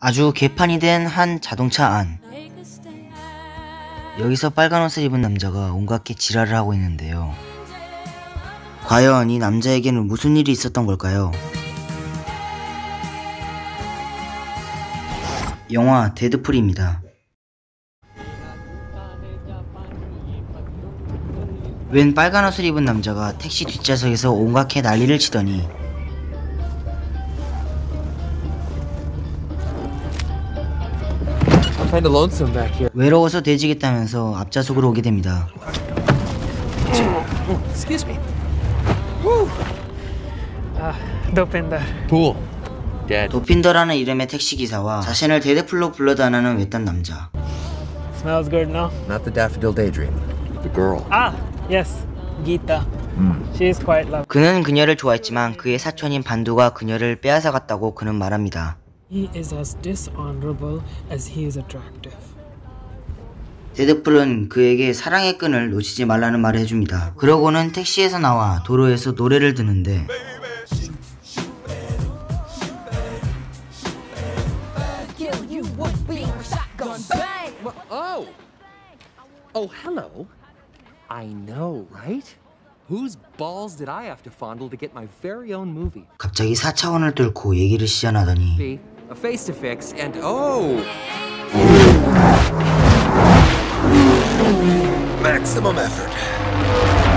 아주 개판이 된 한 자동차 안. 여기서 빨간 옷을 입은 남자가 온갖 게 지랄을 하고 있는데요. 과연 이 남자에게는 무슨 일이 있었던 걸까요? 영화 데드풀입니다. 웬 빨간 옷을 입은 남자가 택시 뒷좌석에서 온갖 개 난리를 치더니 외로워서 돼지겠다면서 앞좌석으로 오게 됩니다. Excuse me. Pool. Dead. 도핀더라는 이름의 택시기사와 자신을 데드풀로 불러다니는 외딴 남자. Smells good, no? Not the Daffodil Daydream. The girl. Ah, yes, Geeta. She is quite lovely. 그는 그녀를 좋아했지만 그의 사촌인 반두가 그녀를 빼앗아갔다고 그는 말합니다. He is as dishonorable as he is attractive. 데드풀은 그에게 사랑의 끈을 놓치지 말라는 말을 해줍니다. 그러고는 택시에서 나와 도로에서 노래를 듣는데 Oh, hello. I know, right? Whose balls did I have to fondle to get my very own movie? 갑자기 4차원을 뚫고 얘기를 시전하더니 A face to fix and oh! Maximum effort.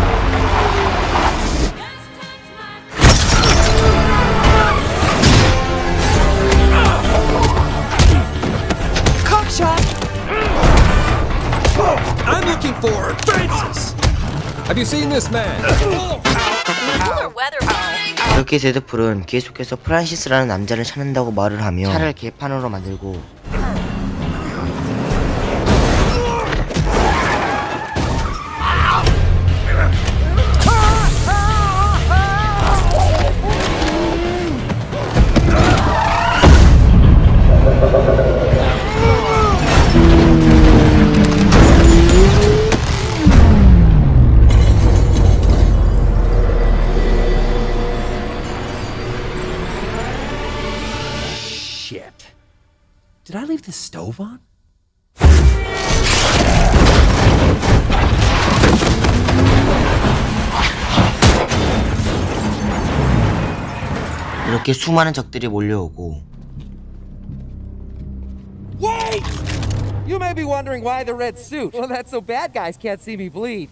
Cockshot! I'm looking for Francis. Have you seen this man? 그렇게 데드풀은 계속해서 프란시스라는 남자를 찾는다고 말을 하며 차를 개판으로 만들고 Shit. Did I leave the stove on? 이렇게 수많은 적들이 몰려오고 Wait! You may be wondering why the red suit. Well, that's so bad guys can't see me bleed.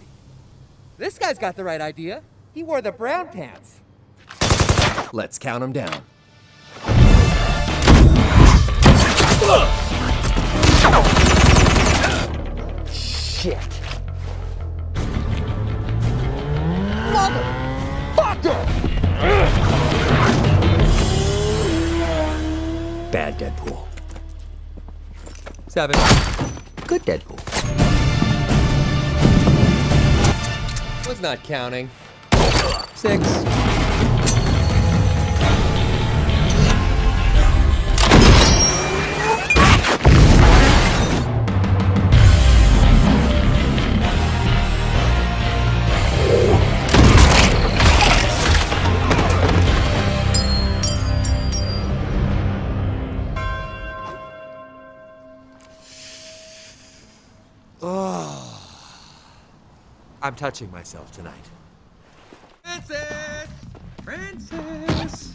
This guy's got the right idea. He wore the brown pants. Let's count him down. Shit. Motherfucker! Bad Deadpool. 7. Good Deadpool. Was not counting. 6. I'm touching myself tonight. Francis!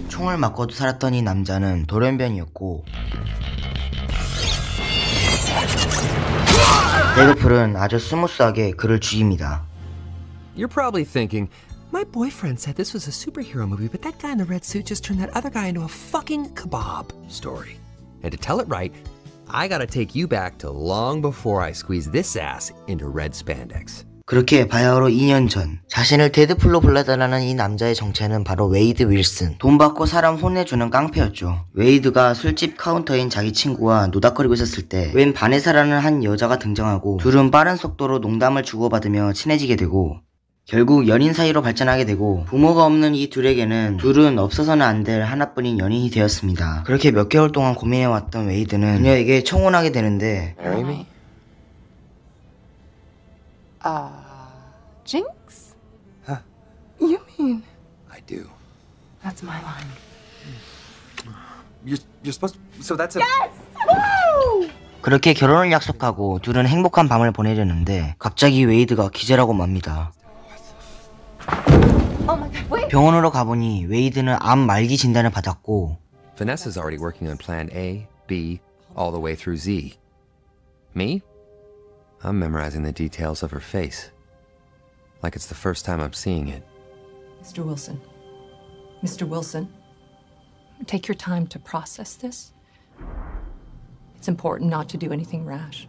총을 맞고도 살았던 이 남자는 돌연변이었고 데드풀은 아주 스무스하게 그를 죽입니다. You're probably thinking, my boyfriend said this was a superhero movie, but that guy in the red suit just turned that other guy into a fucking kebab story. And to tell it right, I gotta take you back to long before I squeeze this ass into red spandex. 그렇게 바야흐로 2년 전 자신을 데드풀로 불러달라는 이 남자의 정체는 바로 웨이드 윌슨. 돈 받고 사람 혼내주는 깡패였죠. 웨이드가 술집 카운터인 자기 친구와 노닥거리고 있었을 때 웬 바네사라는 한 여자가 등장하고 둘은 빠른 속도로 농담을 주고받으며 친해지게 되고 결국 연인 사이로 발전하게 되고 부모가 없는 이 둘에게는 둘은 없어서는 안 될 하나뿐인 연인이 되었습니다. 그렇게 몇 개월 동안 고민해왔던 웨이드는 그녀에게 청혼하게 되는데 Marry me? Jinx? Huh? You mean? I do. That's my line. You're supposed to, so that's a 그렇게 결혼을 약속하고 둘은 행복한 밤을 보내려는데 갑자기 웨이드가 기절하고 맙니다. 병원으로 가보니 웨이드는 암 말기 진단을 받았고 Vanessa's already working on plan A, B, all the way through Z. Me? I'm memorizing the details of her face. Like it's the first time I'm seeing it. Mr. Wilson. Mr. Wilson. Take your time to process this. It's important not to do anything rash.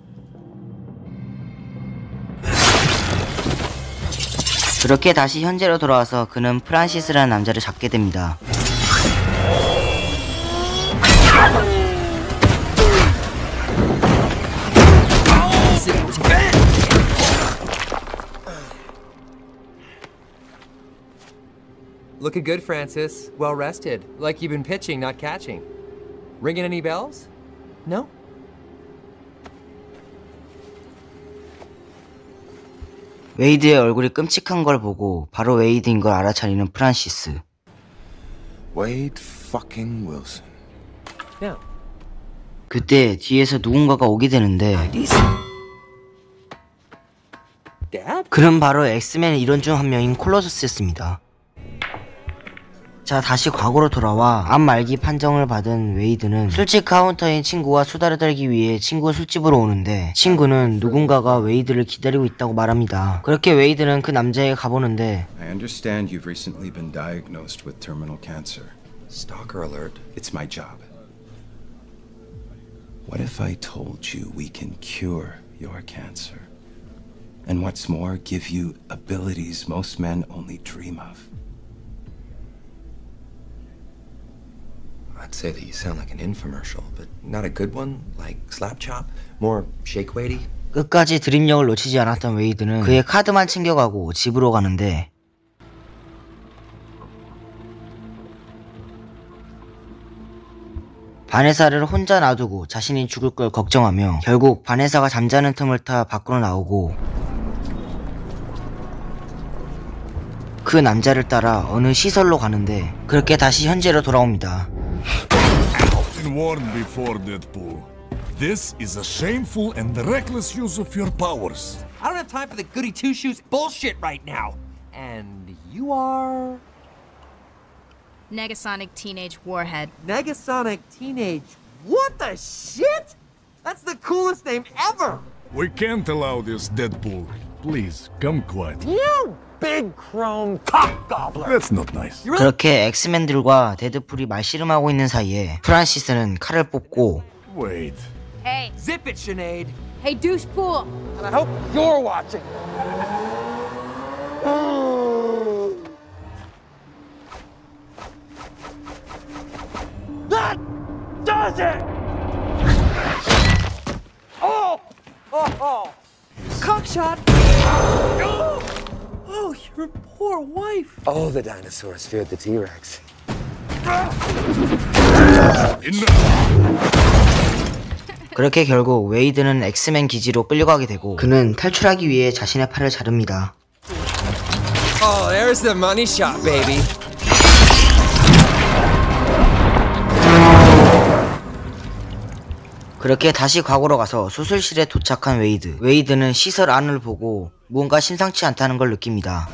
그렇게 다시 현재로 돌아와서 그는 프란시스라는 남자를 잡게 됩니다. Looking good, Francis. Well rested. Like you've been pitching, not catching. Ringing any bells? No? 웨이드의 얼굴이 끔찍한 걸 보고 바로 웨이드인 걸 알아차리는 프란시스. Wade fucking Wilson. Yeah. 그때 뒤에서 누군가가 오게 되는데 Dad? 그는 바로 엑스맨 일원 중 한 명인 콜로서스였습니다. 자, 다시 과거로 돌아와 암 말기 판정을 받은 웨이드는 술집 카운터인 친구와 수다를 떨기 위해 친구 술집으로 오는데 친구는 누군가가 웨이드를 기다리고 있다고 말합니다. 그렇게 웨이드는 그 남자에게 가보는데 I understand you've recently been diagnosed with terminal cancer. Stalker alert. It's my job. What if I told you we can cure your cancer? And what's more, give you abilities most men only dream of? I'd say that you sound like an infomercial, but not a good one, like Slap Chop? More shake weighty? 끝까지 드립력을 놓치지 않았던 웨이드는 그의 카드만 챙겨가고 집으로 가는데 바네사를 혼자 놔두고 자신이 죽을 걸 걱정하며 결국 바네사가 잠자는 틈을 타 밖으로 나오고 그 남자를 따라 어느 시설로 가는데 그렇게 다시 현재로 돌아옵니다. Been warned before, Deadpool. This is a shameful and reckless use of your powers. I don't have time for the goody two-shoes bullshit right now. And you are... Negasonic Teenage Warhead. Negasonic Teenage... What the shit? That's the coolest name ever! We can't allow this, Deadpool. Please, come quietly. You big chrome cock gobbler! That's not nice. 그렇게 엑스맨들과 데드풀이 말씨름하고 있는 사이에 프란시스는 칼을 뽑고 Wait. Hey, Zip it, Sinead! hey, douchepool! And I hope you're watching. That does it! Oh! Oh! Oh! Cockshot! Oh! Oh, your poor wife! All the dinosaurs feared the T-Rex. 그렇게 결국 웨이드는 엑스맨 기지로 끌려가게 되고 그는 탈출하기 위해 자신의 팔을 자릅니다. Oh, there's the money shot, baby. 그렇게 다시 과거로 가서 수술실에 도착한 웨이드. 웨이드는 시설 안을 보고 무언가 심상치 않다는 걸 느낍니다.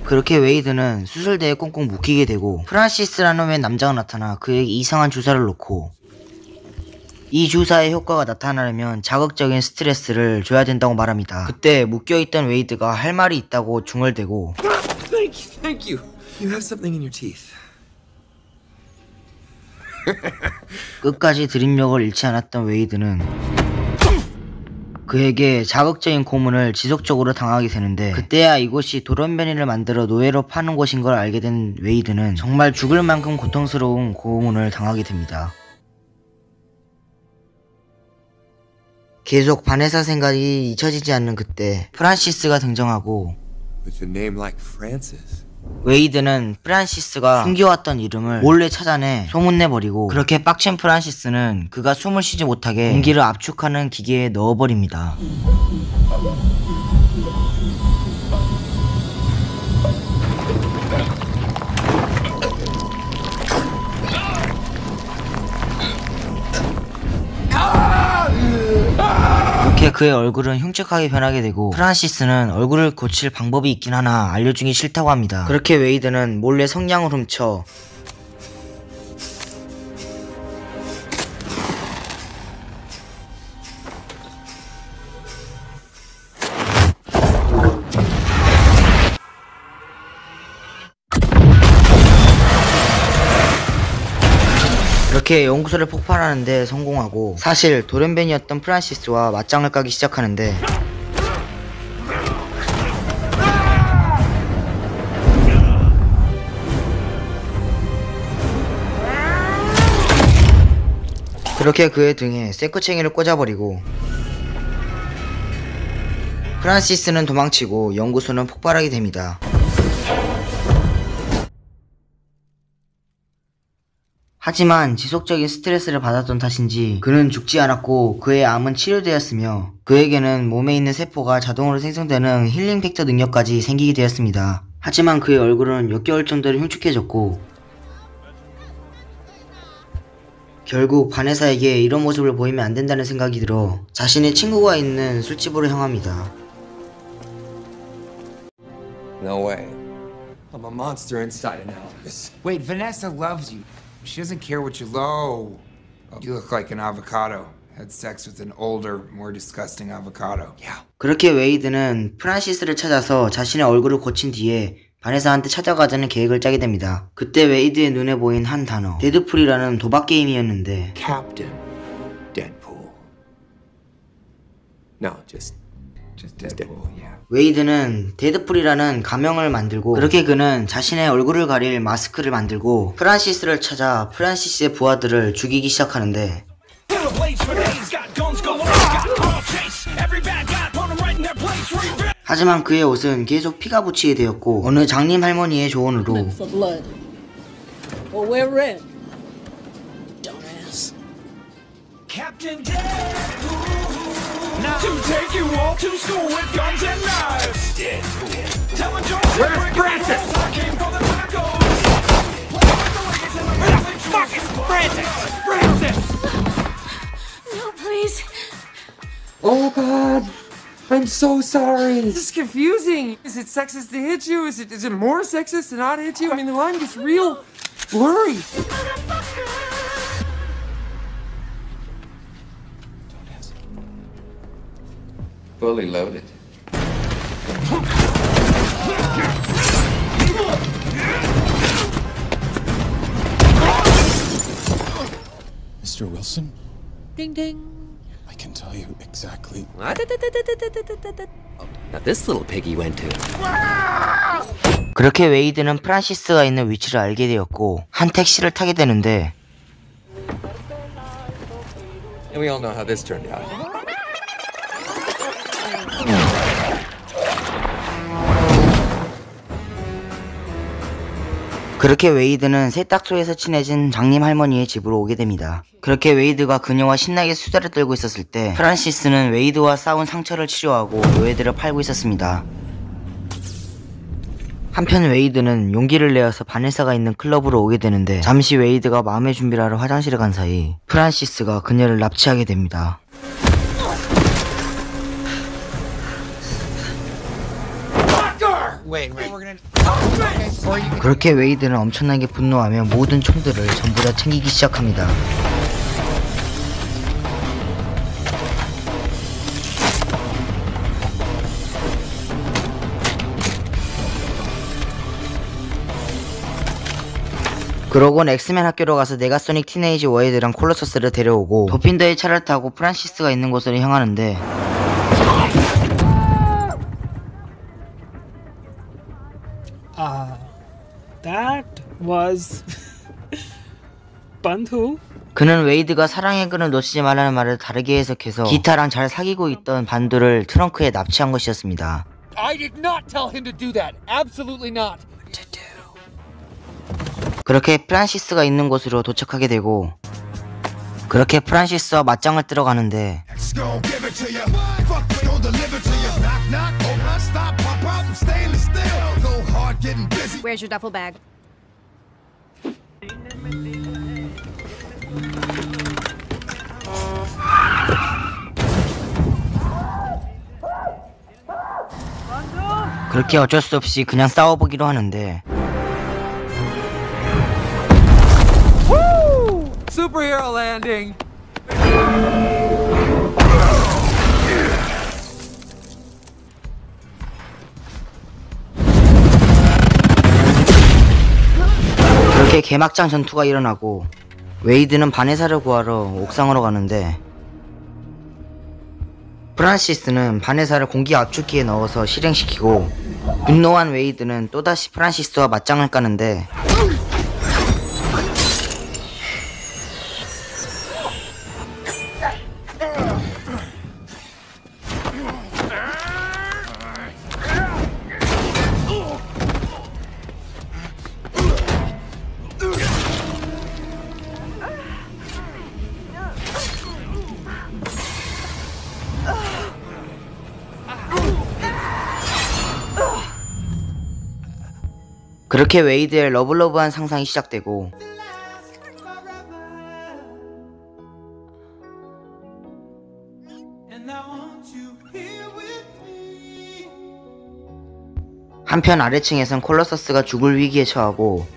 그렇게 웨이드는 수술대에 꽁꽁 묶이게 되고 프란시스라는 웬 남자가 나타나 그에게 이상한 주사를 놓고 이 주사의 효과가 나타나려면 자극적인 스트레스를 줘야 된다고 말합니다. 그때 묶여있던 웨이드가 할 말이 있다고 중얼대고 Thank you. You have something in your teeth. 끝까지 드립력을 잃지 않았던 웨이드는 그에게 자극적인 고문을 지속적으로 당하게 되는데 그때야 이곳이 돌연변이를 만들어 노예로 파는 곳인 걸 알게 된 웨이드는 정말 죽을 만큼 고통스러운 고문을 당하게 됩니다. 계속 바네사 생각이 잊혀지지 않는 그때 프란시스가 등장하고 With a name like Francis, 웨이드는 프란시스가 숨겨왔던 이름을 몰래 찾아내 소문내버리고, 그렇게 빡친 프란시스는 그가 숨을 쉬지 못하게 공기를 압축하는 기계에 넣어버립니다. 이렇게 그의 얼굴은 흉측하게 변하게 되고, 프란시스는 얼굴을 고칠 방법이 있긴 하나 알려주기 싫다고 합니다. 그렇게 웨이드는 몰래 성냥을 훔쳐 그렇게 연구소를 폭발하는데 성공하고, 사실 돌연변이었던 프란시스와 맞짱을 까기 시작하는데, 그렇게 그의 등에 쇠꼬챙이를 꽂아버리고 프란시스는 도망치고 연구소는 폭발하게 됩니다. 하지만 지속적인 스트레스를 받았던 탓인지 그는 죽지 않았고, 그의 암은 치료되었으며 그에게는 몸에 있는 세포가 자동으로 생성되는 힐링 팩터 능력까지 생기게 되었습니다. 하지만 그의 얼굴은 몇 개월 정도로 흉측해졌고, 결국 바네사에게 이런 모습을 보이면 안 된다는 생각이 들어 자신의 친구가 있는 술집으로 향합니다. No way. I'm a monster inside and out. Wait, Vanessa loves you. She doesn't care what you low. You look like an avocado. Had sex with an older, more disgusting avocado. Yeah. 그렇게 웨이드는 프란시스를 찾아서 자신의 얼굴을 고친 뒤에 바네사한테 찾아가자는 계획을 짜게 됩니다. 그때 웨이드의 눈에 보인 한 단어, 데드풀이라는 도박 게임이었는데, Captain Deadpool. No, just Deadpool. Yeah. 웨이드는 데드풀이라는 가명을 만들고, 그렇게 그는 자신의 얼굴을 가릴 마스크를 만들고 프란시스를 찾아 프란시스의 부하들을 죽이기 시작하는데, 하지만 그의 옷은 계속 피가 묻히게 되었고, 어느 장님 할머니의 조언으로 For blood. Well, we're red. Dumbass. Captain Deadpool. Now to take you all to school with guns and knives. Deadpool. Telling jokes. Where's Francis? I came for the tacos. Where the fuck is Francis? Francis! No, please. Oh God. I'm so sorry. This is confusing. Is it sexist to hit you? Is it more sexist to not hit you? I mean, the line gets real blurry. Fully loaded. Mr. Wilson? Ding ding. I can tell you exactly. Now this little piggy went to. 그렇게 웨이드는 프란시스가 있는 위치를 알게 되었고 한 택시를 타게 되는데, And we all know how this turned out. 그렇게 웨이드는 세탁소에서 친해진 장님 할머니의 집으로 오게 됩니다. 그렇게 웨이드가 그녀와 신나게 수다를 떨고 있었을 때 프란시스는 웨이드와 싸운 상처를 치료하고 노예들을 팔고 있었습니다. 한편 웨이드는 용기를 내어서 바네사가 있는 클럽으로 오게 되는데, 잠시 웨이드가 마음의 준비를 하러 화장실에 간 사이 프란시스가 그녀를 납치하게 됩니다. Wait, we're gonna. 그렇게 웨이드는 엄청나게 분노하며 모든 총들을 전부 다 챙기기 시작합니다. 그러곤 엑스맨 학교로 가서 네가소닉 티네이지 워헤드랑 콜로서스를 데려오고 도핀더의 차를 타고 프란시스가 있는 곳으로 향하는데, That was Bandhu. 그는 웨이드가 사랑의 끈을 놓치지 말라는 말을 다르게 해석해서 기타랑 잘 사귀고 있던 반두를 트렁크에 납치한 것이었습니다. I did not tell him to do that. Absolutely not. to do. 그렇게 프란시스가 있는 곳으로 도착하게 되고 그렇게 프란시스와 맞짱을 뜨러 가는데 Where's your duffel bag? 그렇게 어쩔 수 없이 그냥 싸워보기로 하는데 Superhero landing! 그렇게 개막장 전투가 일어나고 웨이드는 바네사를 구하러 옥상으로 가는데 프란시스는 바네사를 공기 압축기에 넣어서 실행시키고 분노한 웨이드는 또다시 프란시스와 맞짱을 까는데 그렇게 웨이드의 러블러브한 상상이 시작되고 한편 아래층에선 콜로서스가 죽을 위기에 처하고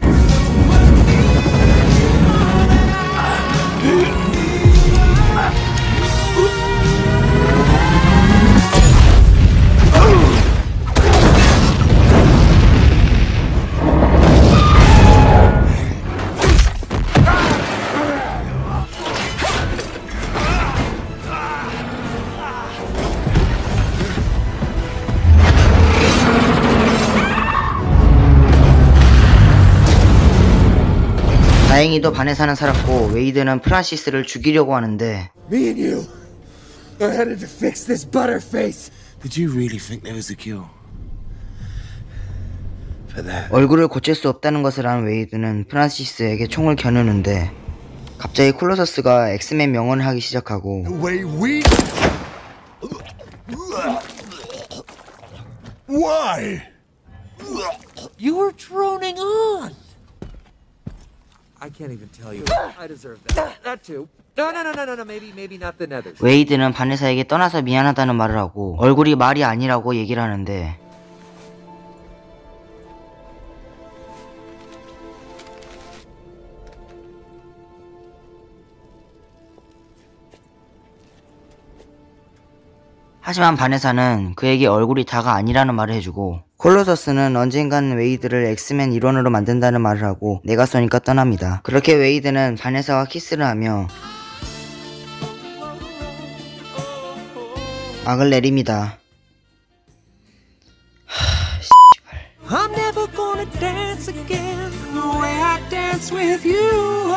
다행히도 바네사는 살았고 웨이드는 프란시스를 죽이려고 하는데 Me and you are headed to fix this butterface. Did you really think there was a cure for that? 얼굴을 고칠 수 없다는 것을 안 웨이드는 프란시스에게 총을 겨누는데 갑자기 콜로서스가 엑스맨 명언을 하기 시작하고 Why? You were droning on! I can't even tell you. I deserve that. That too. No, maybe not the nethers. 웨이드는 바네사에게 떠나서 미안하다는 말을 하고 얼굴이 말이 아니라고 얘기를 하는데 하지만 바네사는 그에게 얼굴이 다가 아니라는 말을 해주고 콜로서스는 언젠간 웨이드를 엑스맨 일원으로 만든다는 말을 하고 내가 쏘니까 떠납니다. 그렇게 웨이드는 바네사와 키스를 하며 악을 내립니다. I'm never gonna dance again the way I dance with you.